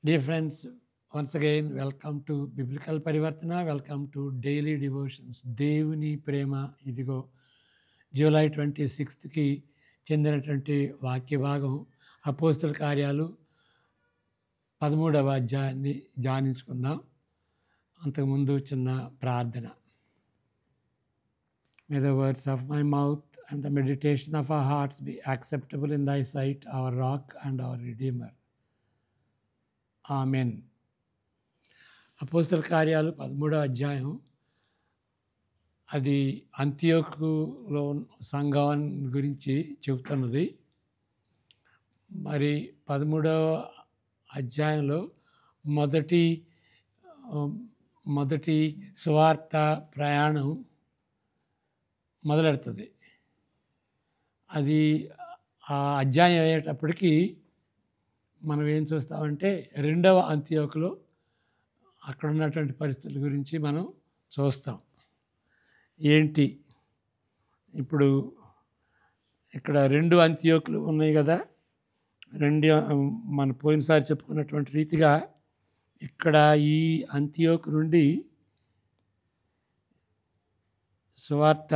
Dear friends, once again, welcome to Biblical Parivartana. Welcome to Daily Devotions. దేవుని ప్రేమ ఇదిగో July 26కి చెందినటువంటి వాక్య భాగం అపోస్తల కార్యాలు 13వ అధ్యాయాన్ని ధ్యానించుకుందాం. అంతకుముందు చిన్న ప్రార్థన. May the words of my mouth and the meditation of our hearts be acceptable in thy sight, our rock and our redeemer. Amen. అపోస్తల కార్యాలు 13వ అధ్యాయం అది అంతియోకులో సంఘం గురించి చెబుతున్నది. మరి 13వ అధ్యాయంలో మొదటి సువార్త ప్రయాణం మొదలెడుతుంది. అది ఆ అధ్యాయం అయ్యేటప్పటికీ మనం ఏం చూస్తామంటే రెండవ అంతియోకులో అక్కడ ఉన్నటువంటి పరిస్థితుల గురించి మనం చూస్తాం. ఏంటి ఇప్పుడు ఇక్కడ 2 అంతియోకులు ఉన్నాయి కదా, మన పోయినసారి చెప్పుకున్నటువంటి రీతిగా ఇక్కడ ఈ అంతియోకు నుండి సువార్త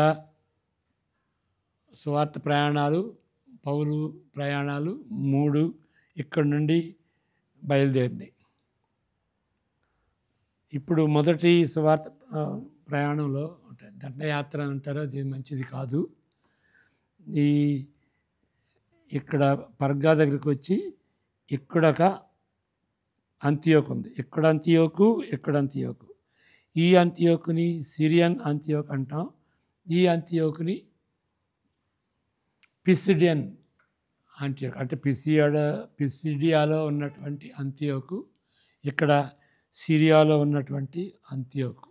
ప్రయాణాలు, పౌలు ప్రయాణాలు 3 ఇక్కడ నుండి బయలుదేరినాయి. ఇప్పుడు మొదటి సువార్త ప్రయాణంలో దండయాత్ర అంటారు, అది మంచిది కాదు. ఇక్కడ పర్గా దగ్గరికి వచ్చి ఇక్కడొక అంతియోకు ఉంది. ఇక్కడ అంతియోకు. ఈ అంతియోకుని సిరియన్ అంతియోకు అంటాం. ఈ అంతియోకుని పిసిడియన్ అంతియోకు అంటే పిసిడియాలో ఉన్నటువంటి అంతియోకు, ఇక్కడ సిరియాలో ఉన్నటువంటి అంతియోకు.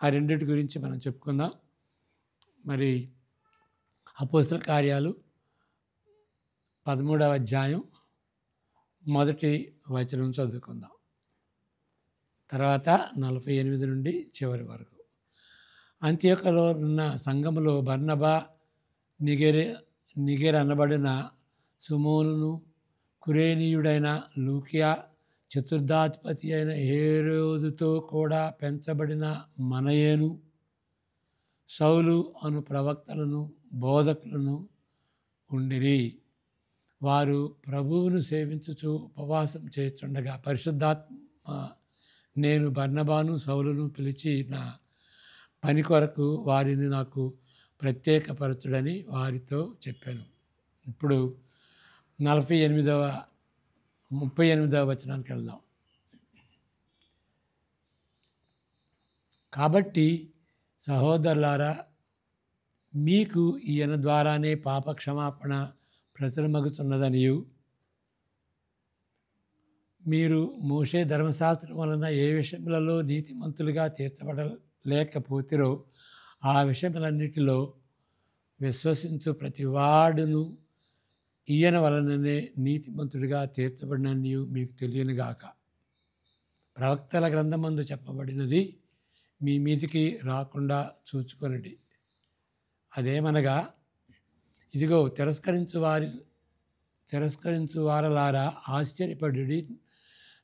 ఆ రెండింటి గురించి మనం చెప్పుకుందాం. మరి అపోస్తల కార్యాలు 13వ అధ్యాయం మొదటి వచనం చదువుకుందాం. తర్వాత 48 నుండి చివరి వరకు. అంతియోకులో ఉన్న సంఘములో బర్నబా, నిగెర్ అనబడిన సుమోనును, కురేనీయుడైన లూకియా, చతుర్థాధిపతి అయిన హేరోదుతో కూడా పెంచబడిన మనయేను, సౌలు అను ప్రవక్తలను బోధకులను ఉండిరి. వారు ప్రభువును సేవించుచు ఉపవాసం చేస్తుండగా పరిశుద్ధాత్మ నేను బర్నబాను సౌలును పిలిచి నా పని కొరకు వారిని నాకు ప్రత్యేకపరచుడని వారితో చెప్పాను. ఇప్పుడు 38వ వచనానికి వెళ్దాం. కాబట్టి సహోదరులారా, మీకు ఈయన ద్వారానే పాపక్షమాపణ ప్రచురమగుతున్నదనియు, మీరు మోషే ధర్మశాస్త్రం వలన ఏ విషయములలో నీతిమంతులుగా తీర్చబడలేకపోతిరో ఆ విషయములన్నిటిలో విశ్వసించు ప్రతి వాడును ఈయన వలననే నీతిమంతుడిగా తీర్చబడినని మీకు తెలియనుగాక. ప్రవక్తల గ్రంథమందు చెప్పబడినది మీ మీదికి రాకుండా చూచుకొనడి. అదేమనగా, ఇదిగో తిరస్కరించు వారలారా ఆశ్చర్యపడుడి,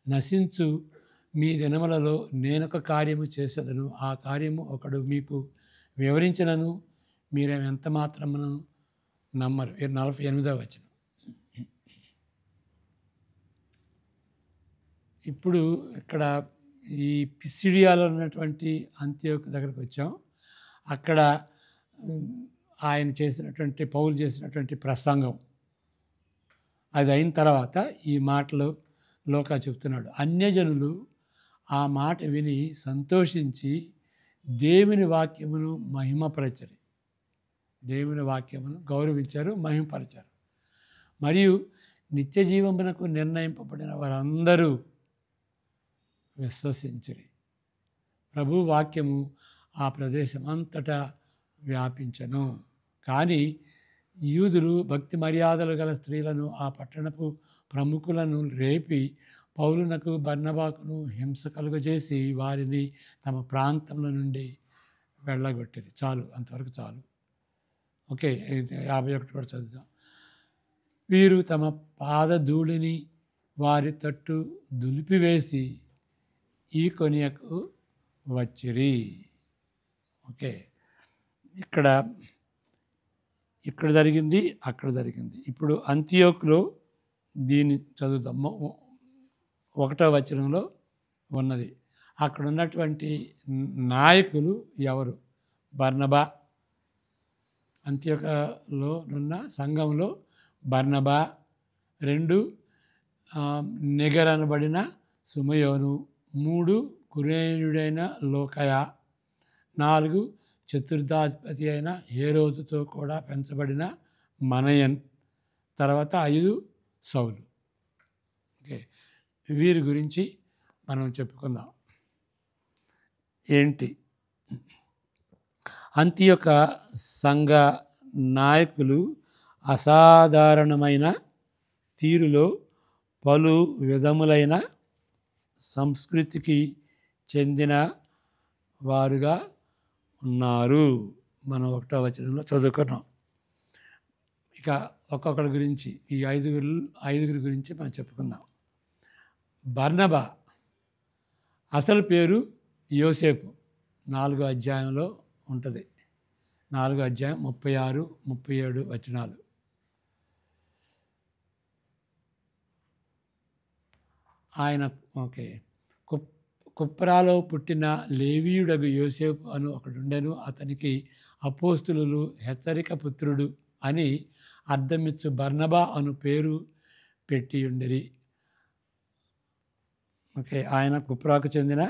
నశించు మీ దినములలో నేనొక కార్యము చేసేదను. ఆ కార్యము ఒకడు మీకు వివరించినను మీరెంత మాత్రమును నమ్మరు. 48వ వచనం. ఇప్పుడు ఇక్కడ ఈ పిసిడియాలో ఉన్నటువంటి అంతియోకు దగ్గరకు వచ్చాం. అక్కడ పౌలు చేసినటువంటి ప్రసంగం అది అయిన తర్వాత ఈ మాటలు లోకా చెప్తున్నాడు. అన్యజనులు ఆ మాట విని సంతోషించి దేవుని వాక్యమును గౌరవించారు, మహిమపరిచారు. మరియు నిత్య జీవమునకు నిర్ణయింపబడిన వారందరూ విశ్వసించిరి. ప్రభు వాక్యము ఆ ప్రదేశం అంతటా వ్యాపించను. కానీ యూదులు భక్తి మర్యాదలు గల స్త్రీలను, ఆ పట్టణపు ప్రముఖులను రేపి పౌలునకు బర్నబాకును హింస కలుగజేసి వారిని తమ ప్రాంతంలో నుండి వెళ్ళగొట్టిరి. చాలు, అంతవరకు చాలు. ఓకే, 51 కూడా చదువుదాం. వీరు తమ పాదధూళిని వారి తట్టు దులిపివేసి ఈ కొనియకు వచ్చిరి. ఓకే, ఇక్కడ జరిగింది, అక్కడ జరిగింది. ఇప్పుడు అంతియోకులో దీన్ని చదువుదాం. 1వ వచనంలో ఉన్నది. అక్కడ ఉన్నటువంటి నాయకులు ఎవరు? బర్నబా. అంతియోకులో ఉన్న సంఘంలో బర్నబా, 2 నిగర్ అనబడిన సుమయోను, 3 కురేనుడైన లోకయ, 4 చతుర్థాధిపతి అయిన హేరోదుతో కూడా పెంచబడిన మనయన్, తర్వాత 5 సౌలు. ఓకే, వీరి గురించి మనం చెప్పుకుందాం. ఏంటి? అంతియొక సంఘ నాయకులు అసాధారణమైన తీరులో పలు విధములైన సంస్కృతికి చెందిన వారుగా ఉన్నారు. మనం 1వ వచనంలో చదువుకున్నాం. ఇక ఒక్కొక్కరి గురించి, ఈ ఐదుగురి గురించి మనం చెప్పుకుందాం. బర్నబా అసలు పేరు యోసేపు. 4వ అధ్యాయంలో ఉంటుంది. 4వ అధ్యాయం 36, 37 వచనాలు. ఆయన కుప్రాలో పుట్టిన లేవీయుడగు యోసేపు అను ఒకడుండెను. అతనికి అపోస్తులు హెచ్చరిక పుత్రుడు అని అర్థమిచ్చు బర్నబా అను పేరు పెట్టి ఉండిరి. ఓకే, ఆయన కుప్రాకు చెందిన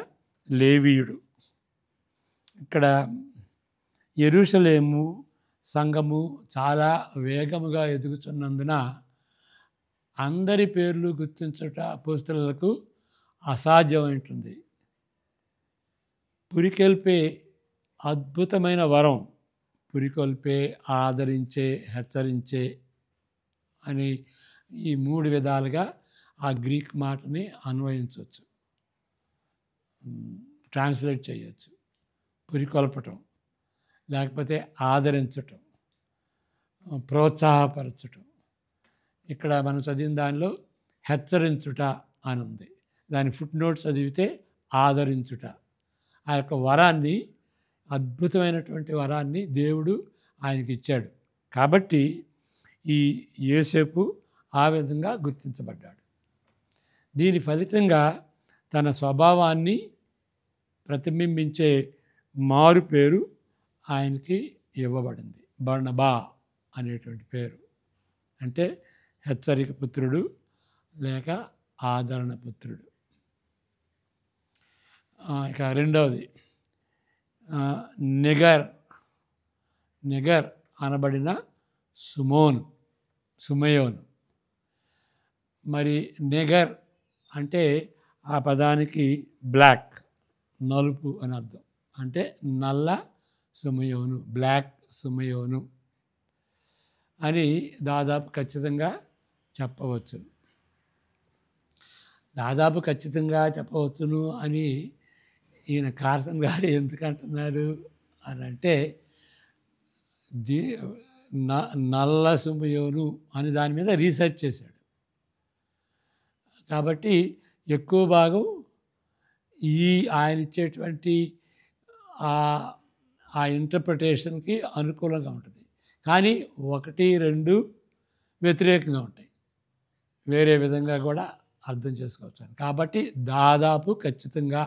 లేవీయుడు. ఇక్కడ యెరూషలేము సంఘము చాలా వేగముగా ఎదుగుతున్నందున అందరి పేర్లు గుర్తించుట అపోస్తలులకు అసాధ్యమైంటుంది. పురికొల్పే అద్భుతమైన వరం. పురికొల్పే, ఆదరించే, హెచ్చరించే అని ఈ 3 విధాలుగా ఆ గ్రీక్ మాటని అన్వయించవచ్చు, ట్రాన్స్లేట్ చేయవచ్చు. పురికొల్పటం, లేకపోతే ఆదరించటం, ప్రోత్సాహపరచటం. ఇక్కడ మనం చదివిన దానిలో హెచ్చరించుట అని ఉంది. దాని ఫుట్ నోట్స్ చదివితే ఆదరించుట. ఆ యొక్క వరాన్ని, అద్భుతమైనటువంటి వరాన్ని దేవుడు ఆయనకి ఇచ్చాడు. కాబట్టి ఈ యోసేపు ఆ విధంగా గుర్తించబడ్డాడు. దీని ఫలితంగా తన స్వభావాన్ని ప్రతిబింబించే మారు పేరు ఆయనకి ఇవ్వబడింది. బర్నబా అనేటువంటి పేరు అంటే హెచ్చరిక పుత్రుడు లేక ఆదరణ పుత్రుడు. ఇక రెండవది నిగర్ అనబడిన సుమయోను. మరి నిగర్ అంటే ఆ పదానికి బ్లాక్, నలుపు అని అర్థం. అంటే నల్ల సుమయోను, బ్లాక్ సుమయోను అని దాదాపు ఖచ్చితంగా చెప్పవచ్చును అని ఈయన కార్సన్ గారు ఎందుకు అంటున్నారు అని అంటే, నల్ల సుమయోను అని దాని మీద రీసెర్చ్ చేశాడు. కాబట్టి ఎక్కువ భాగం ఆయన ఇచ్చేటువంటి ఆ ఇంటర్ప్రిటేషన్కి అనుకూలంగా ఉంటుంది. కానీ 1, 2 వ్యతిరేకంగా ఉంటాయి. వేరే విధంగా కూడా అర్థం చేసుకోవచ్చు. కాబట్టి దాదాపు ఖచ్చితంగా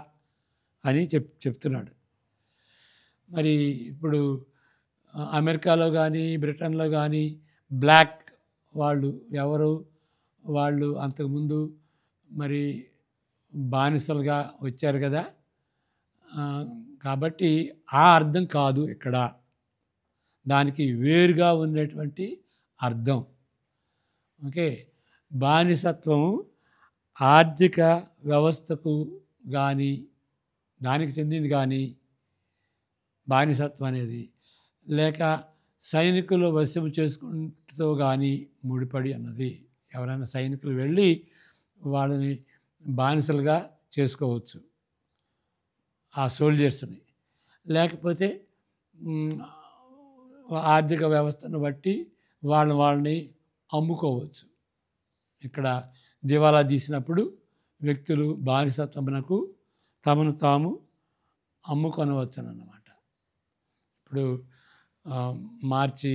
అని చెప్తున్నాడు. మరి ఇప్పుడు అమెరికాలో కానీ బ్రిటన్లో కానీ బ్లాక్ వాళ్ళు ఎవరు? వాళ్ళు అంతకుముందు మరి బానిసలుగా వచ్చారు కదా. కాబట్టి ఆ అర్థం కాదు ఇక్కడ, దానికి వేరుగా ఉన్నటువంటి అర్థం. ఓకే, బానిసత్వం ఆర్థిక వ్యవస్థకు కానీ దానికి చెందింది కానీ బానిసత్వం అనేది, లేక సైనికులు వశము చేసుకుంటూ కానీ ముడిపడి అన్నది. ఎవరైనా సైనికులు వెళ్ళి వాళ్ళని బానిసలుగా చేసుకోవచ్చు, ఆ సోల్జర్స్ని. లేకపోతే ఆర్థిక వ్యవస్థను బట్టి వాళ్ళని అమ్ముకోవచ్చు. ఇక్కడ దివాలా తీసినప్పుడు వ్యక్తులు బానిసత్వమునకు తమను తాము అమ్ముకొనవచ్చునన్నమాట. ఇప్పుడు మార్చి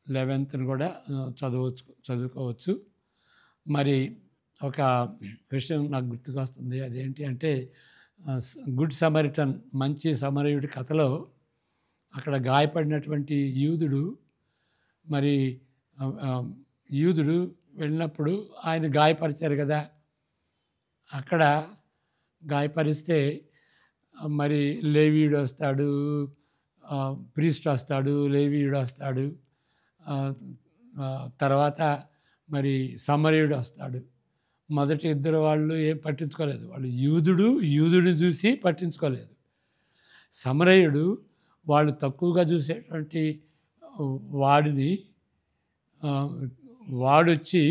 11th కూడా చదువుకోవచ్చు. మరి ఒక విషయం నాకు గుర్తుకొస్తుంది. అదేంటి అంటే గుడ్ సమరిటన్, మంచి సమరయుడి కథలో అక్కడ గాయపడినటువంటి యూదుడు వెళ్ళినప్పుడు ఆయన గాయపరిచారు కదా. అక్కడ గాయపరిస్తే మరి లేవీయుడు వస్తాడు, ప్రీస్ట్ వస్తాడు, లేవీయుడు వస్తాడు, తర్వాత మరి సమరయుడు వస్తాడు. మొదటి ఇద్దరు వాళ్ళు ఏం పట్టించుకోలేదు. వాళ్ళు యూదుడిని చూసి పట్టించుకోలేదు. సమరయుడు వాళ్ళు తక్కువగా చూసేటువంటి వాడిని వాడొచ్చి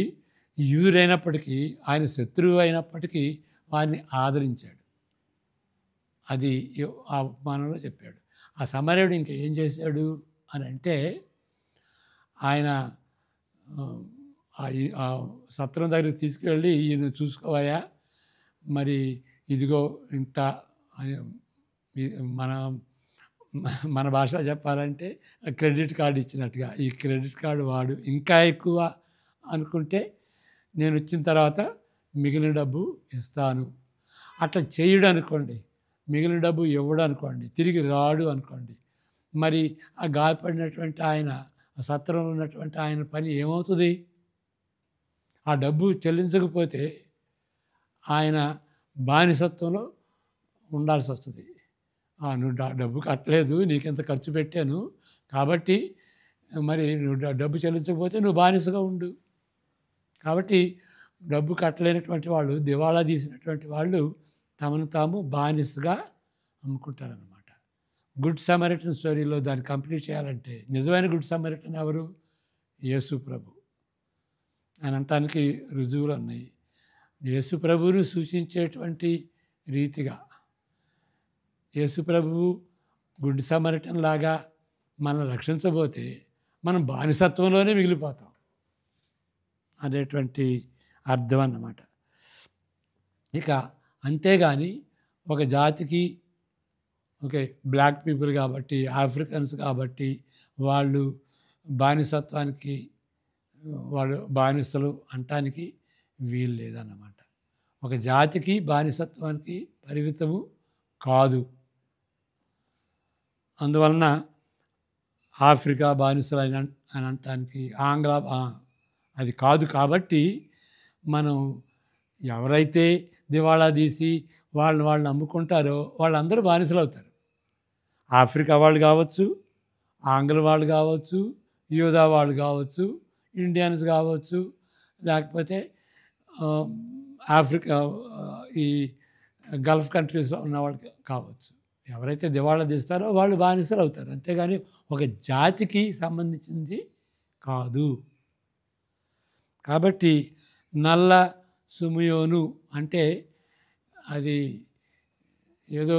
యూదుడైనప్పటికీ, ఆయన శత్రువు అయినప్పటికీ వాడిని ఆదరించాడు. అది ఆ ఉపమానంలో చెప్పాడు. ఆ సమరయుడు ఇంకా ఏం చేశాడు అని అంటే, ఆయన ఆ సత్రం దగ్గరికి తీసుకువెళ్ళి, ఈయన చూసుకోవయ్యా, మరి ఇదిగో ఇంత మన భాషలో చెప్పాలంటే క్రెడిట్ కార్డు ఇచ్చినట్టుగా, ఈ క్రెడిట్ కార్డు వాడు, ఇంకా ఎక్కువ అనుకుంటే నేను వచ్చిన తర్వాత మిగిలిన డబ్బు ఇస్తాను. అట్లా చేయడు అనుకోండి, మిగిలిన డబ్బు ఇవ్వడు అనుకోండి, తిరిగి రాడు అనుకోండి, మరి ఆ గాయపడినటువంటి ఆయన, ఆ సత్రంలో ఉన్నటువంటి ఆయన పని ఏమవుతుంది? ఆ డబ్బు చెల్లించకపోతే ఆయన బానిసత్వంలో ఉండాల్సి వస్తుంది. నువ్వు డబ్బు కట్టలేదు, నీకెంత ఖర్చు పెట్టాను, కాబట్టి మరి నువ్వు డబ్బు చెల్లించకపోతే నువ్వు బానిసగా ఉండు. కాబట్టి డబ్బు కట్టలేనటువంటి వాళ్ళు, దివాళా తీసినటువంటి వాళ్ళు తమను తాము బానిసగా అమ్ముకుంటారనమాట. గుడ్ సమరిటన్ స్టోరీలో దాన్ని కంప్లీట్ చేయాలంటే నిజమైన గుడ్ సమరిటన్ ఎవరు? యేసు ప్రభు అని అనటానికి రుజువులు ఉన్నాయి. యేసు ప్రభువును సూచించేటువంటి రీతిగా యేసు ప్రభువు గుడ్ సమరిటన్ లాగా మనం రక్షించబోతే మనం బానిసత్వంలోనే మిగిలిపోతాం అనేటువంటి అర్థం అన్నమాట. ఇక అంతేగాని ఒక జాతికి, ఓకే, బ్లాక్ పీపుల్ కాబట్టి, ఆఫ్రికన్స్ కాబట్టి వాళ్ళు బానిసత్వానికి, వాళ్ళు బానిసలు అంటానికి వీలు లేదన్నమాట. ఒక జాతికి బానిసత్వానికి పరిమితము కాదు. అందువలన ఆఫ్రికా బానిసలు అని అనటానికి అది కాదు. కాబట్టి మనం ఎవరైతే దివాళా తీసి వాళ్ళు అమ్ముకుంటారో వాళ్ళందరూ బానిసలు అవుతారు. ఆఫ్రికా వాళ్ళు కావచ్చు, ఆంగ్ల వాళ్ళు కావచ్చు, యూదా వాళ్ళు కావచ్చు, ఇండియన్స్ కావచ్చు, లేకపోతే ఆఫ్రికా ఈ గల్ఫ్ కంట్రీస్లో ఉన్నవాళ్ళు కావచ్చు. ఎవరైతే దివాళా తీస్తారో వాళ్ళు బానిసలు అవుతారు, అంతేగాని ఒక జాతికి సంబంధించింది కాదు. కాబట్టి నల్ల సుమయోను అంటే అది ఏదో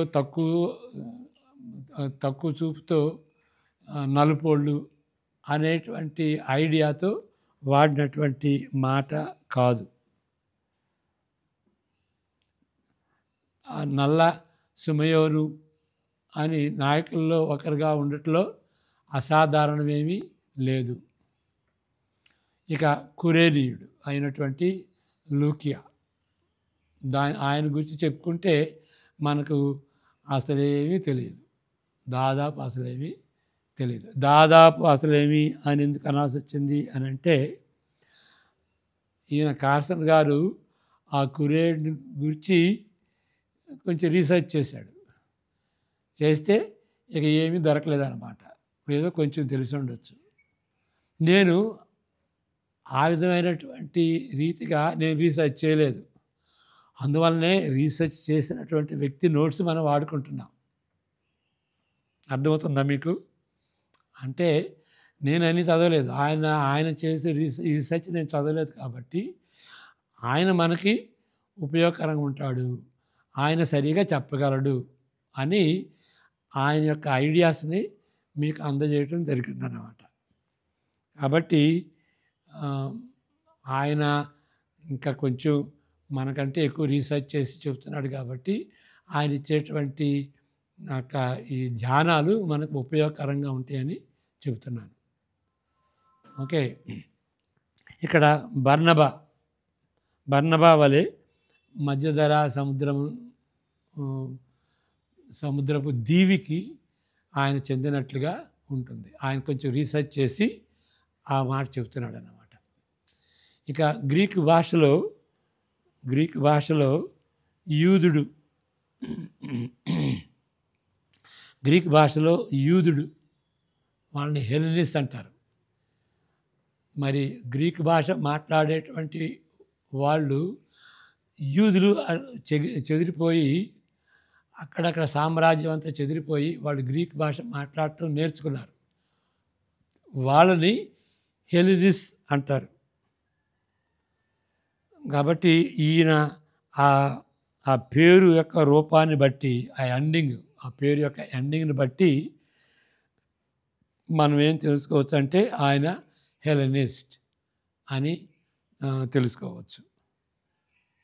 తక్కువ చూపుతో నలుపోళ్ళు అనేటువంటి ఐడియాతో వాడినటువంటి మాట కాదు. ఆ నల్ల సుమయోను అని నాయకుల్లో ఒకరిగా ఉండటంలో అసాధారణమేమీ లేదు. ఇక కురేనీయుడు అయినటువంటి లూకియా, ఆయన గురించి చెప్పుకుంటే మనకు అసలేమీ తెలియదు. దాదాపు అసలేమీ అని ఎందుకు అనాల్సి వచ్చింది అని అంటే, ఈయన కార్సన్ గారు ఆ కురేని గురించి కొంచెం రీసెర్చ్ చేస్తే ఇక ఏమీ దొరకలేదన్నమాట. ఏదో కొంచెం తెలిసి ఉండొచ్చు. నేను ఆ విధమైనటువంటి రీతిగా నేను రీసెర్చ్ చేయలేదు. అందువల్లనే రీసెర్చ్ చేసినటువంటి వ్యక్తి నోట్స్ మనం వాడుకుంటున్నాం. అర్థమవుతుందా మీకు? అంటే నేను అన్నీ చదవలేదు. ఆయన చేసే రీసెర్చ్ నేను చదవలేదు కాబట్టి ఆయన మనకి ఉపయోగకరంగా ఉంటాడు, ఆయన సరిగా చెప్పగలడు అని ఆయన యొక్క ఐడియాస్ని మీకు అందజేయడం జరిగిందన్నమాట. కాబట్టి ఆయన ఇంకా కొంచెం మనకంటే ఎక్కువ రీసెర్చ్ చేసి చెప్తున్నాడు కాబట్టి ఆయన ఇచ్చేటువంటి ఈ ధ్యానాలు మనకు ఉపయోగకరంగా ఉంటాయని చెబుతున్నాను. ఓకే. ఇక్కడ బర్నబా వలె మధ్యధరా సముద్రపు దీవికి ఆయన చెందినట్లుగా ఉంటుంది. ఆయన కొంచెం రీసెర్చ్ చేసి ఆ మాట చెబుతున్నాడు అన్నమాట. ఇక గ్రీకు భాషలో యూదుడు వాళ్ళని హెలెనిస్ట్ అంటారు. మరి గ్రీకు భాష మాట్లాడేటువంటి వాళ్ళు యూదులు చెదిరిపోయి అక్కడక్కడ సామ్రాజ్యం అంతా చెదిరిపోయి వాళ్ళు గ్రీక్ భాష మాట్లాడటం నేర్చుకున్నారు. వాళ్ళని హెలెనిస్ అంటారు. కాబట్టి ఈయన ఆ పేరు యొక్క రూపాన్ని బట్టి ఆ పేరు యొక్క ఎండింగ్ని బట్టి మనం ఏం తెలుసుకోవచ్చు అంటే ఆయన హెలెనిస్ట్ అని తెలుసుకోవచ్చు.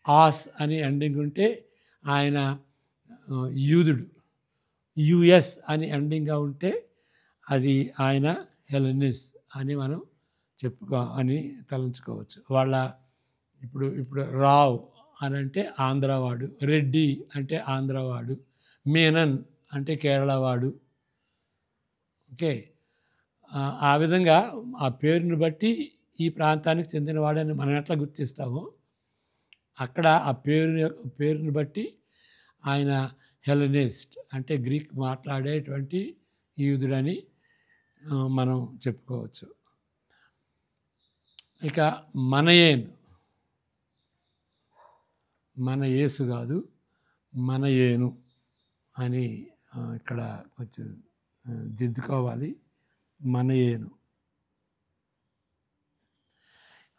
ఆస్ అని ఎండింగ్ ఉంటే ఆయన యూదుడు, యుఎస్ అని ఎండింగ్గా ఉంటే అది ఆయన హెలెనిస్ అని మనం అని తలంచుకోవచ్చు. వాళ్ళ ఇప్పుడు రావ్ అని అంటే ఆంధ్రవాడు, రెడ్డి అంటే ఆంధ్రవాడు, మేనన్ అంటే కేరళవాడు. ఓకే. ఆ విధంగా ఆ పేరుని బట్టి ఈ ప్రాంతానికి చెందినవాడని మనం ఎట్లా గుర్తిస్తామో అక్కడ ఆ పేరుని బట్టి ఆయన హెలెనిస్ట్ అంటే గ్రీక్ మాట్లాడేటువంటి యూదుడని మనం చెప్పుకోవచ్చు. ఇక మన యేసు కాదు, మనయేను అని ఇక్కడ కొంచెం దిద్దుకోవాలి. మనయేను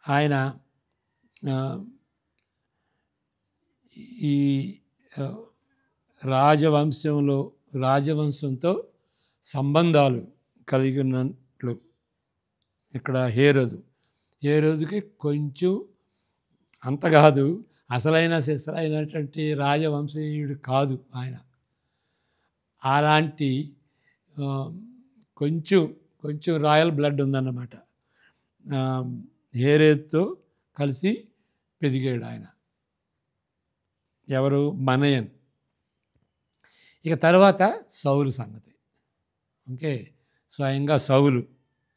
ఆయన ఈ రాజవంశంతో సంబంధాలు కలిగి ఉన్నట్లు ఇక్కడ హేరోదుకి కొంచెం అంత కాదు, అసలైనటువంటి రాజవంశీయుడు కాదు ఆయన. అలాంటి కొంచెం రాయల్ బ్లడ్ ఉందన్నమాట. హేరోదుతో కలిసి పెరిగాడు ఆయన. ఎవరు? మనయన్. ఇక తర్వాత సౌలు సంగతి. ఓకే. స్వయంగా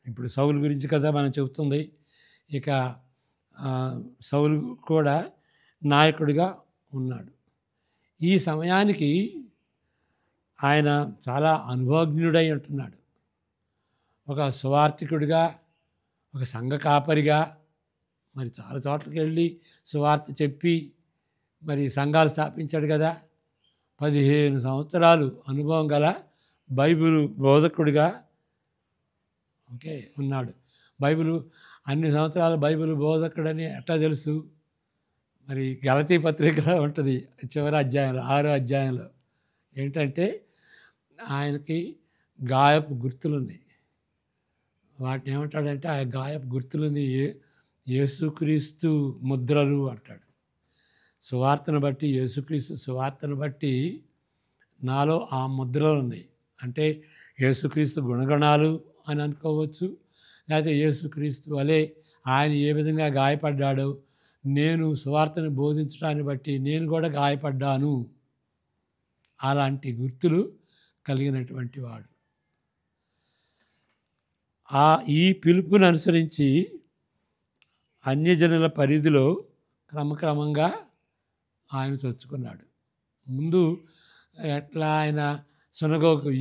ఇప్పుడు సౌలు గురించి కదా మనం చెబుతుంది. ఇక సౌలు కూడా నాయకుడిగా ఉన్నాడు. ఈ సమయానికి ఆయన చాలా అనుభవజ్ఞుడై ఉంటున్నాడు. ఒక సువార్థికుడిగా, ఒక సంఘ కాపరిగా మరి చాలా చోట్లకి వెళ్ళి సువార్త చెప్పి మరి సంఘాలు స్థాపించాడు కదా. 15 సంవత్సరాలు అనుభవం గల బైబిల్ బోధకుడిగా ఉన్నాడు. అన్ని సంవత్సరాలు బైబిల్ బోధకుడని ఎట్లా తెలుసు? మరి గలతీ పత్రికలో ఉంటుంది చివరి అధ్యాయంలో, 6వ అధ్యాయంలో ఏంటంటే ఆయనకి గాయపు గుర్తులున్నాయి. వాటిని ఏమంటాడంటే ఆ గాయపు గుర్తులని యేసుక్రీస్తు ముద్రలు అంటాడు. సువార్తను బట్టి, యేసుక్రీస్తు సువార్తను బట్టి నాలో ఆ ముద్రలు ఉన్నాయి. అంటే యేసుక్రీస్తు గుణగణాలు అని అనుకోవచ్చు, లేకపోతే యేసుక్రీస్తు వలె ఆయన ఏ విధంగా గాయపడ్డాడో నేను సువార్తను బోధించడాన్ని బట్టి నేను కూడా గాయపడ్డాను. అలాంటి గుర్తులు కలిగినటువంటి వాడు. ఈ పిలుపును అనుసరించి అన్యజనుల పరిధిలో క్రమక్రమంగా ఆయన చొచ్చుకున్నాడు. ముందు ఎట్లా ఆయన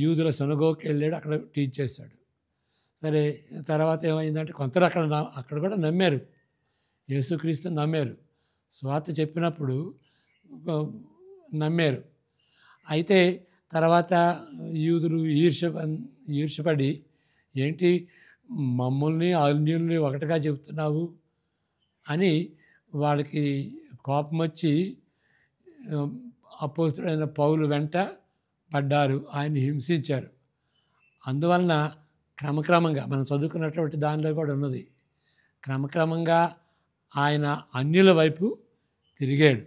యూదుల సునగోకి వెళ్ళాడు, అక్కడ టీచ్ చేశాడు. సరే, తర్వాత ఏమైందంటే కొందరు అక్కడ కూడా నమ్మారు, యేసుక్రీస్తుని నమ్మారు, స్వార్థ చెప్పినప్పుడు నమ్మారు. అయితే తర్వాత యూదులు ఈర్ష్యపడి ఏంటి మమ్మల్ని అన్యుల్ని ఒకటిగా చెబుతున్నావు అని వాళ్ళకి కోపం వచ్చి అపోస్తలుడైన పౌలు వెంట పడ్డారు, ఆయన్ని హింసించారు. అందువలన క్రమక్రమంగా మనం చదువుకున్నటువంటి దానిలో కూడా ఉన్నది, క్రమక్రమంగా ఆయన అన్యుల వైపు తిరిగాడు.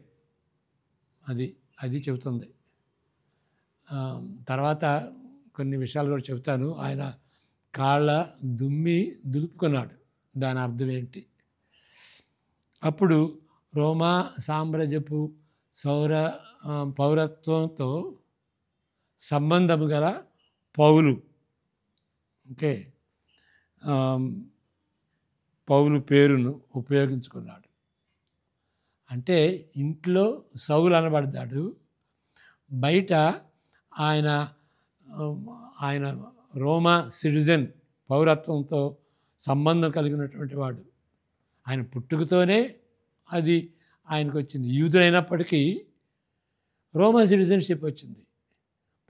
అది అది చెబుతుంది. తర్వాత కొన్ని విషయాలు కూడా చెబుతాను. ఆయన కాళ్ళ దుమ్మి దులుపుకున్నాడు. దాని అర్థం ఏంటి? అప్పుడు రోమా సామ్రాజ్యపు పౌరత్వంతో సంబంధము గల పౌలు, ఓకే, పౌలు పేరును ఉపయోగించుకున్నాడు. అంటే ఇంట్లో సౌలు అనబడ్డాడు, బయట ఆయన ఆయన రోమా సిటిజన్, పౌరత్వంతో సంబంధం కలిగినటువంటి వాడు. ఆయన పుట్టుకతోనే అది ఆయనకు వచ్చింది. యూదుడైనప్పటికీ రోమా సిటిజన్షిప్ వచ్చింది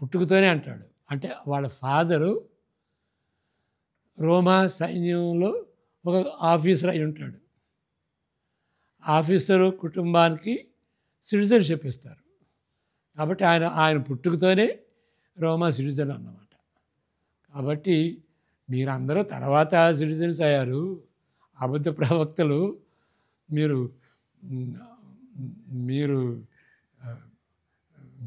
పుట్టుకతోనే అంటాడు. అంటే వాళ్ళ ఫాదరు రోమా సైన్యంలో ఒక ఆఫీసర్ అయి ఉంటాడు. ఆఫీసరు కుటుంబానికి సిటిజన్షిప్ ఇస్తారు. కాబట్టి ఆయన పుట్టుకతోనే రోమా సిటిజన్ అన్నమాట. కాబట్టి మీరందరూ తర్వాత సిటిజన్స్ అయ్యారు. అబద్ధ ప్రవక్తలు. మీరు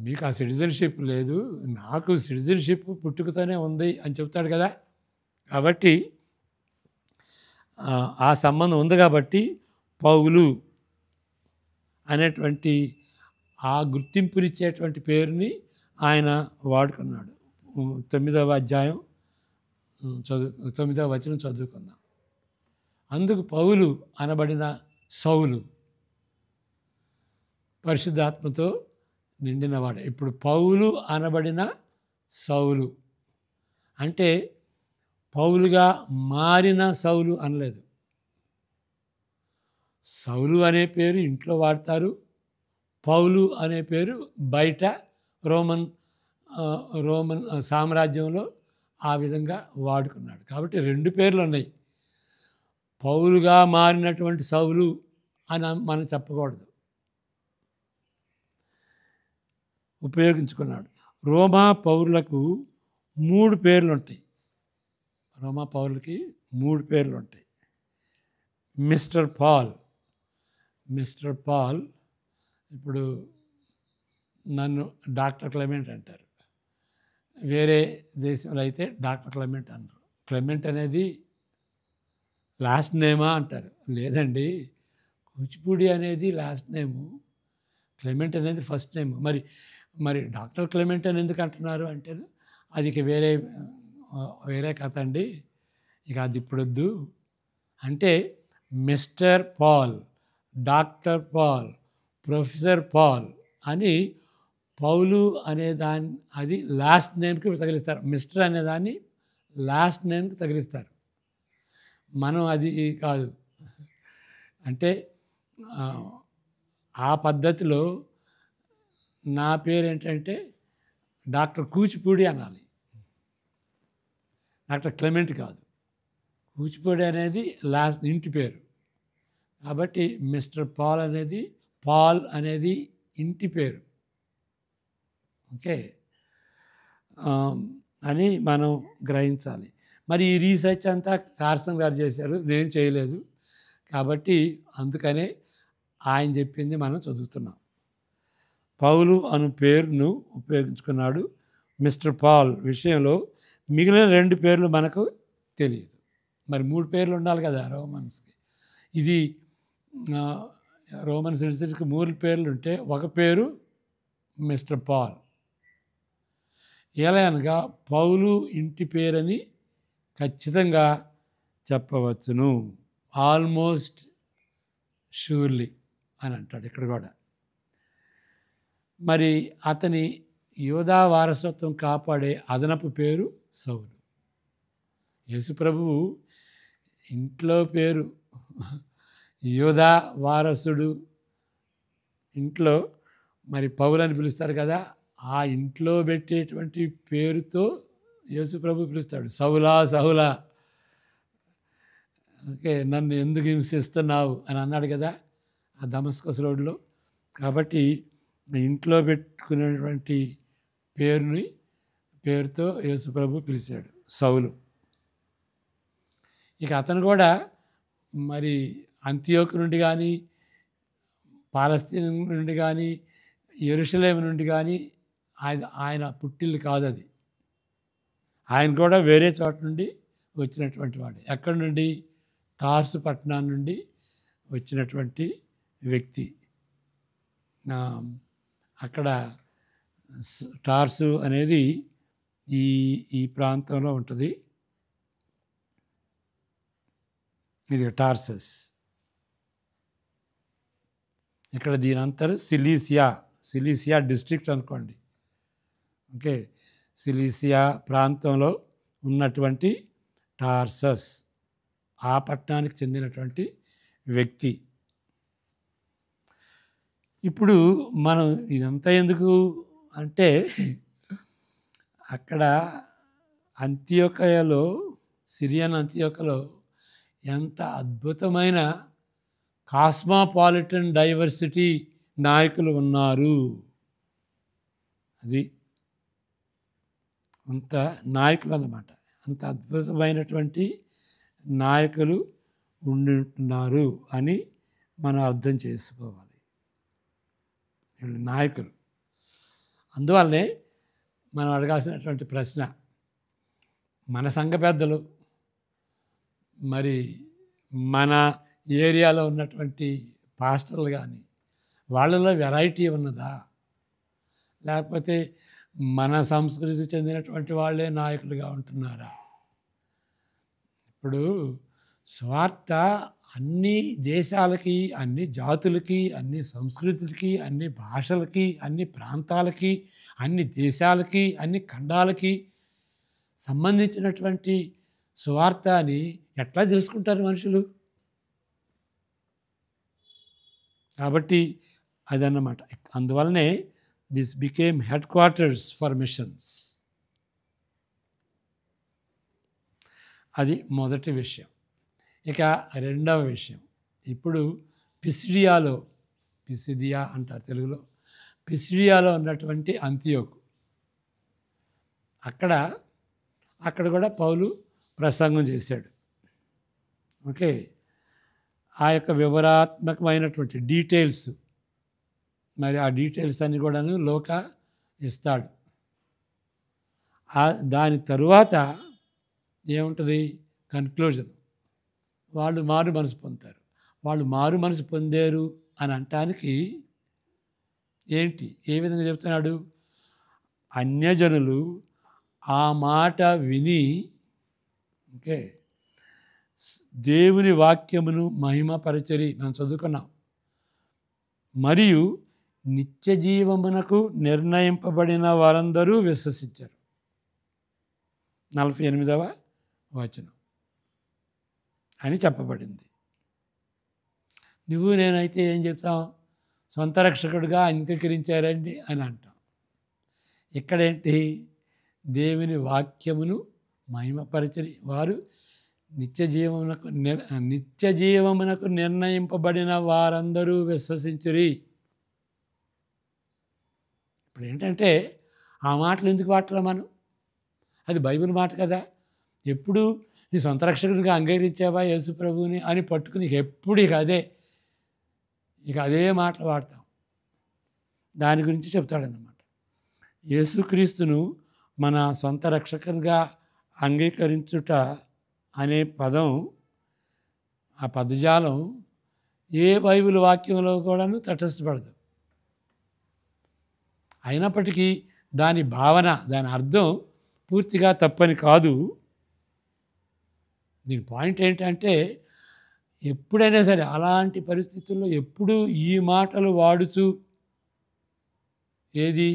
మీకు ఆ సిటిజన్షిప్ లేదు, నాకు సిటిజన్షిప్ పుట్టుకతోనే ఉంది అని చెప్తాడు కదా. కాబట్టి ఆ సంబంధం ఉంది కాబట్టి పౌలు అనేటువంటి ఆ గుర్తింపునిచ్చేటువంటి పేరుని ఆయన వాడుకున్నాడు. 9వ అధ్యాయం 9వ వచనం చదువుకుందాం. అందుకు పౌలు అనబడిన సౌలు పరిశుద్ధాత్మతో నిండినవాడు. ఇప్పుడు పౌలు అనబడిన సౌలు అంటే పౌలుగా మారిన సౌలు అనలేదు. సౌలు అనే పేరు ఇంట్లో వాడతారు, పౌలు అనే పేరు బయట రోమన్ సామ్రాజ్యంలో ఆ విధంగా వాడుకున్నాడు. కాబట్టి 2 పేర్లు ఉన్నాయి. పౌలుగా మారినటువంటి సౌలు అని మనం చెప్పకూడదు, ఉపయోగించుకున్నాడు. రోమా పౌరులకు 3 పేర్లు ఉంటాయి. రోమా పౌరులకి 3 పేర్లు ఉంటాయి. Mister Paul. ఇప్పుడు నన్ను డాక్టర్ క్లెమెంట్ అంటారు. వేరే దేశంలో అయితే డాక్టర్ క్లెమెంట్ అన్నారు. క్లెమెంట్ అనేది లాస్ట్ నేమా అంటారు. లేదండి, కూచిపూడి అనేది లాస్ట్ నేము, క్లెమెంట్ అనేది ఫస్ట్ నేమ్. మరి డాక్టర్ క్లెమెంట్ అని ఎందుకు అంటున్నారు అంటే అది ఇక వేరే కథ అండి, ఇక అది ఇప్పుడొద్దు. అంటే mister Paul, doctor Paul, professor Paul అని పౌలు అనే అది లాస్ట్ నేమ్కి తగిలిస్తారు. మిస్టర్ అనేదాన్ని లాస్ట్ నేమ్కి తగిలిస్తారు. మనం అది కాదు. అంటే ఆ పద్ధతిలో నా పేరు ఏంటంటే డాక్టర్ కూచిపూడి అనాలి, డాక్టర్ క్లెమెంట్ కాదు. కూచిపూడి అనేది లాస్ట్ ఇంటి పేరు. కాబట్టి మిస్టర్ పాల్ అనేది ఇంటి పేరు, ఓకే, అని మనం గ్రహించాలి. మరి ఈ రీసెర్చ్ అంతా కార్సన్ గారు చేశారు, నేను చేయలేదు. కాబట్టి అందుకనే ఆయన చెప్పింది మనం చదువుతున్నాం. పౌలు అను పేరును ఉపయోగించుకున్నాడు. మిస్టర్ పాల్ విషయంలో మిగిలిన 2 పేర్లు మనకు తెలియదు. మరి 3 పేర్లు ఉండాలి కదా రోమన్స్కి. ఇది రోమన్ సిటిజన్స్కి 3 పేర్లు ఉంటే ఒక పేరు మిస్టర్ పాల్. ఎలా అనగా పౌలు ఇంటి పేరని ఖచ్చితంగా చెప్పవచ్చును. ఆల్మోస్ట్ షూర్లీ అని అంటాడు ఇక్కడ కూడా. మరి అతని యోధా వారసత్వం కాపాడే అదనపు పేరు సౌలు. యేసుప్రభువు ఇంట్లో పేరు యోధా వారసుడు, ఇంట్లో మరి పౌలు అని పిలుస్తారు కదా, ఆ ఇంట్లో పెట్టేటువంటి పేరుతో యేసుప్రభు పిలుస్తాడు. సౌలా, ఓకే, నన్ను ఎందుకు హింసిస్తున్నావు అని అన్నాడు కదా ఆ దమస్కస్ రోడ్లో. కాబట్టి ఇంట్లో పెట్టుకునేటువంటి పేరుతో యేసుప్రభు పిలిచాడు సౌలు. ఇక అతను కూడా మరి అంతియోకు నుండి కానీ, పాలస్తీనా నుండి కానీ, యెరూషలేము నుండి కానీ ఆయన పుట్టిల్లు కాదది. ఆయన కూడా వేరే చోట నుండి వచ్చినటువంటి వాడు. ఎక్కడి నుండి? తార్సు పట్టణం నుండి వచ్చినటువంటి వ్యక్తి. అక్కడ టార్సు అనేది ఈ ఈ ప్రాంతంలో ఉంటుంది. ఇది టార్సస్. ఇక్కడ దీని అంతరు సిలీసియా డిస్ట్రిక్ట్ అనుకోండి. ఓకే, సిలీసియా ప్రాంతంలో ఉన్నటువంటి టార్సస్, ఆ పట్టణానికి చెందినటువంటి వ్యక్తి. ఇప్పుడు మనం ఇదంతా ఎందుకు అంటే, అక్కడ అంతియోకయలో, సిరియన్ అంతియోకలో ఎంత అద్భుతమైన కాస్మోపాలిటన్ డైవర్సిటీ నాయకులు ఉన్నారు. అది అంత నాయకులు అన్నమాట. అంత అద్భుతమైనటువంటి నాయకులు ఉంటున్నారు అని మనం అర్థం చేసుకోవాలి. వీళ్ళు నాయకులు. అందువల్లనే మనం అడగాల్సినటువంటి ప్రశ్న, మన సంఘ పెద్దలు, మరి మన ఏరియాలో ఉన్నటువంటి పాస్టర్లు కానీ, వాళ్ళలో వెరైటీ ఉన్నదా? లేకపోతే మన సంస్కృతి చెందినటువంటి వాళ్ళే నాయకులుగా ఉంటున్నారా? ఇప్పుడు స్వార్థ అన్ని దేశాలకి, అన్ని జాతులకి, అన్ని సంస్కృతులకి, అన్ని భాషలకి, అన్ని ప్రాంతాలకి, అన్ని దేశాలకి, అన్ని ఖండాలకి సంబంధించినటువంటి స్వార్థ అని ఎట్లా తెలుసుకుంటారు మనుషులు? కాబట్టి అదన్నమాట. అందువల్లనే this became head quarters for machines. అది మొదటి విషయం. ఇక రెండవ విషయం, ఇప్పుడు పిసిడియా అంటారు తెలుగులో, పిసిడియాలో ఉన్నటువంటి అంతియోకు, అక్కడ కూడా పౌలు ప్రసంగం చేశాడు. ఓకే, ఆ యొక్క వివరాత్మకమైనటువంటి డీటెయిల్స్, మరి ఆ డీటెయిల్స్ అన్నీ కూడాను లోకా ఇస్తాడు. దాని తరువాత ఏముంటుంది? కన్క్లూజన్. వాళ్ళు మారు మనసు పొందుతారు. వాళ్ళు మారు మనసు పొందారు అని అనటానికి ఏంటి, ఏ విధంగా చెప్తున్నాడు? అన్యజనులు ఆ మాట విని, ఓకే, దేవుని వాక్యమును మహిమపరచరి, మనం చదువుకున్నాం, మరియు నిత్య జీవమునకు నిర్ణయింపబడిన వారందరూ విశ్వసించారు. 48వ వచనం అని చెప్పబడింది. నువ్వు నేనైతే ఏం చెప్తాం? సొంత రక్షకుడిగా అంగీకరించారండి అని అంటాం. ఇక్కడేంటి? దేవుని వాక్యమును మహిమపరచని వారు నిత్య జీవమునకు నిర్ణయింపబడిన వారందరూ విశ్వసించురి. ఇప్పుడు ఏంటంటే, ఆ మాటలు ఎందుకు వాడటం మనం? అది బైబిల్ మాట కదా. ఎప్పుడు నీ సొంత రక్షకుడిగా అంగీకరించావా యేసు ప్రభువుని అని పట్టుకుని ఎప్పుడు ఇక అదే మాటలు వాడతాం. దాని గురించి చెప్తాడన్నమాట. యేసుక్రీస్తును మన సొంత రక్షకునిగా అంగీకరించుట అనే పదం, ఆ పదజాలం ఏ బైబిల్ వాక్యంలో కూడాను తటస్థపడదు. అయినప్పటికీ దాని భావన, దాని అర్థం పూర్తిగా తప్పని కాదు. దీని పాయింట్ ఏంటంటే, ఎప్పుడైనా సరే అలాంటి పరిస్థితుల్లో ఎప్పుడూ ఈ మాటలు వాడుచు, ఏది,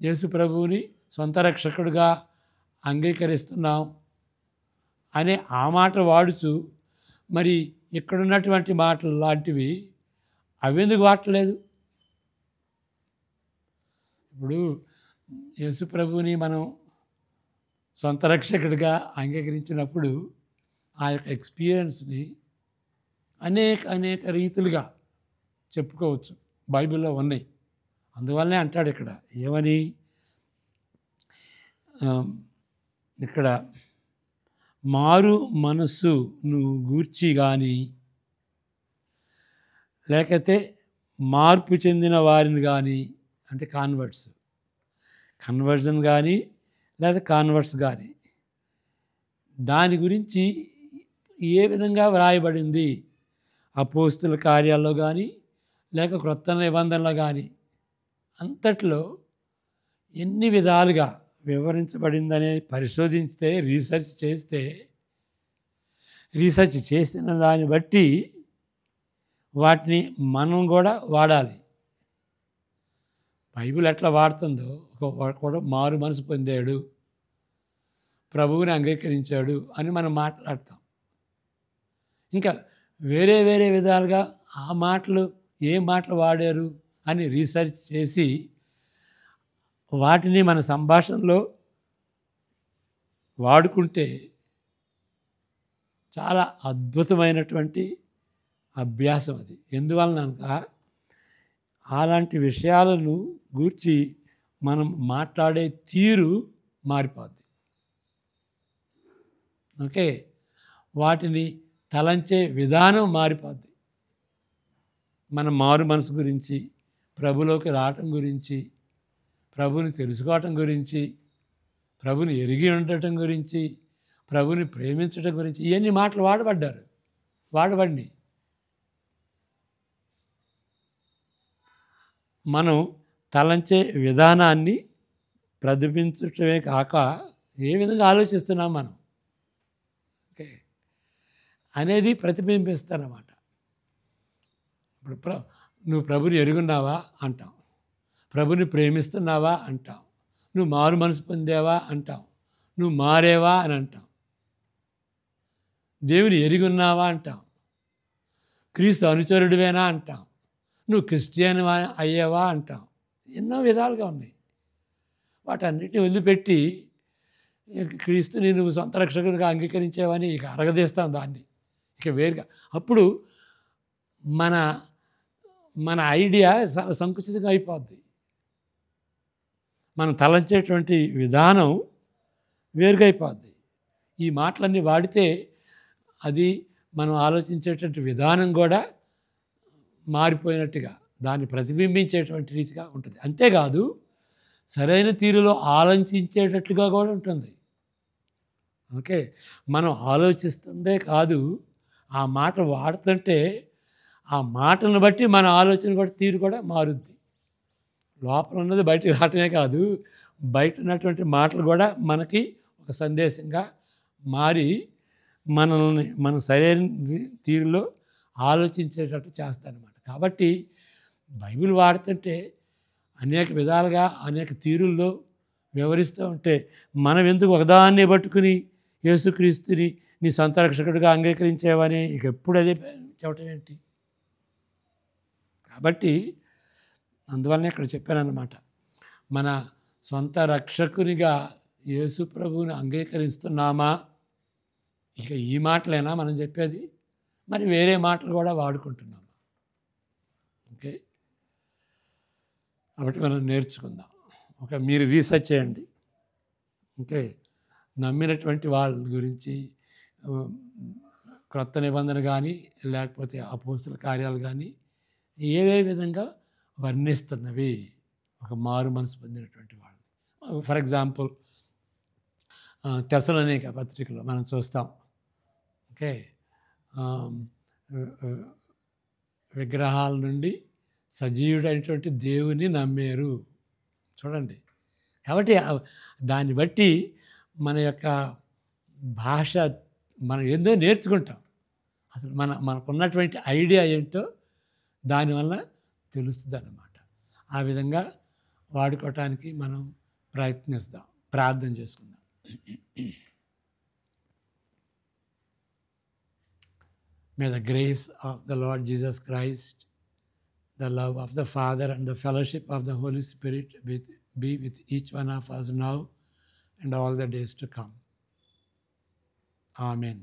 యేసు ప్రభువుని సొంత రక్షకుడిగా అంగీకరిస్తున్నాం అనే ఆ మాట వాడుచు, మరి ఇక్కడున్నటువంటి మాటలు లాంటివి అవెందుకు వాడలేదు? ఇప్పుడు యేసు ప్రభువుని మనం సొంత రక్షకుడిగా అంగీకరించినప్పుడు ఆ యొక్క ఎక్స్పీరియన్స్ని అనేక రీతులుగా చెప్పుకోవచ్చు. బైబిల్లో ఉన్నాయి. అందువల్లనే అంటాడు ఇక్కడ ఏమని, ఇక్కడ మారు మనస్సును గూర్చి కానీ, లేకపోతే మార్పు చెందిన వారిని కానీ, అంటే కన్వర్జన్ కానీ లేదా కాన్వర్ట్స్ కానీ, దాని గురించి ఏ విధంగా వ్రాయబడింది అపోస్తుల కార్యాల్లో కానీ లేక క్రొత్త నిబంధనలో కానీ అంతట్లో ఎన్ని విధాలుగా వివరించబడిందనే పరిశోధించితే, రీసెర్చ్ చేసిన దాన్ని బట్టి వాటిని మనం కూడా వాడాలి. బైబిల్ ఎట్లా వాడుతుందో, కూడా మారు మనసు పొందాడు, ప్రభువుని అంగీకరించాడు అని మనం మాట్లాడతాం. ఇంకా వేరే వేరే విధాలుగా ఆ మాటలు ఏ మాటలు వాడారు అని రీసెర్చ్ చేసి వాటిని మన సంభాషణలో వాడుకుంటే చాలా అద్భుతమైనటువంటి అభ్యాసం అది. ఎందువలనక అలాంటి విషయాలను గూర్చి మనం మాట్లాడే తీరు మారిపోద్ది. ఓకే, వాటిని తలంచే విధానం మారిపోద్ది. మన మారు మనసు గురించి, ప్రభులోకి రావటం గురించి, ప్రభుని తెలుసుకోవటం గురించి, ప్రభుని ఎరిగి ఉండటం గురించి, ప్రభుని ప్రేమించటం గురించి ఇవన్నీ మాటలు వాడబడి మనం తలంచే విధానాన్ని ప్రతిబింబించటమే కాక ఏ విధంగా ఆలోచిస్తున్నాం మనం, ఓకే, అనేది ప్రతిబింబిస్తారన్నమాట. ఇప్పుడు నువ్వు ప్రభుని ఎరుగున్నావా అంటాం, ప్రభుని ప్రేమిస్తున్నావా అంటాం, నువ్వు మారు మనసు పొందావా అంటాం, నువ్వు మారేవా అని అంటాం, దేవుని ఎరిగి ఉన్నావా అంటాం, క్రీస్తు అనుచరుడివేనా అంటాం, నువ్వు క్రిస్టియన్ అయ్యావా అంటాం. ఎన్నో విధాలుగా ఉన్నాయి. వాటన్నిటిని వదిలిపెట్టి క్రీస్తుని నువ్వు సొంత రక్షకుడిగా అంగీకరించావని ఇక అరగదీస్తాం దాన్ని, ఇక వేరుగా. అప్పుడు మన ఐడియా చాలా సంకుచితంగా అయిపోద్ది. మనం తలంచేటువంటి విధానం వేరుగా అయిపోద్ది. ఈ మాటలన్నీ వాడితే అది మనం ఆలోచించేటువంటి విధానం కూడా మారిపోయినట్టుగా, దాన్ని ప్రతిబింబించేటువంటి రీతిగా ఉంటుంది. అంతేకాదు సరైన తీరులో ఆలోచించేటట్లుగా కూడా ఉంటుంది. ఓకే, మనం ఆలోచిస్తుందే కాదు, ఆ మాట వాడుతుంటే ఆ మాటలను బట్టి మన ఆలోచన కూడా తీరు కూడా మారుద్ది. లోపల ఉన్నది బయటికి రావటమే కాదు, బయట ఉన్నటువంటి మాటలు కూడా మనకి ఒక సందేశంగా మారి మనల్ని మనం సరైన తీరులో ఆలోచించేటట్టు చేస్తారన్నమాట. కాబట్టి బైబిల్ వాడుతుంటే అనేక విధాలుగా అనేక తీరుల్లో వివరిస్తూ ఉంటే మనం ఎందుకు ఒకదాన్ని పట్టుకుని యేసుక్రీస్తుని నీ సొంత రక్షకుడిగా అంగీకరించేవని ఇక ఎప్పుడు అదే చెప్పటం ఏంటి? కాబట్టి అందువల్లనే ఇక్కడ చెప్పానన్నమాట, మన సొంత రక్షకునిగా యేసు ప్రభువుని అంగీకరిస్తున్నామా? ఇక ఈ మాటలేనా మనం చెప్పేది? మరి వేరే మాటలు కూడా వాడుకుంటున్నాము. ఓకే, కాబట్టి మనం నేర్చుకుందాం. ఓకే, మీరు రీసెర్చ్ చేయండి. ఓకే, నమ్మినటువంటి వాళ్ళ గురించి క్రొత్త నిబంధన కానీ లేకపోతే అపోస్తుల కార్యాలు కానీ ఏవే విధంగా వర్ణిస్తున్నవి ఒక మారు మనసు పొందినటువంటి వాళ్ళు. ఫర్ ఎగ్జాంపుల్ తెస్సలోనిక పత్రికలో మనం చూస్తాం. ఓకే, విగ్రహాల నుండి సజీవుడైనటువంటి దేవుని నమ్మారు. చూడండి, కాబట్టి దాన్ని బట్టి మన యొక్క భాష మనం ఏందో నేర్చుకుంటాం. అసలు మనకున్నటువంటి ఐడియా ఏంటో దానివల్ల తెలుస్తుంది అన్నమాట. ఆ విధంగా వాడుకోవటానికి మనం ప్రయత్నిస్తాం, ప్రార్థన చేసుకుందాం. May the grace of the Lord Jesus Christ, the love of the Father and the fellowship of the Holy Spirit be with each one of us now and all the days to come. Amen.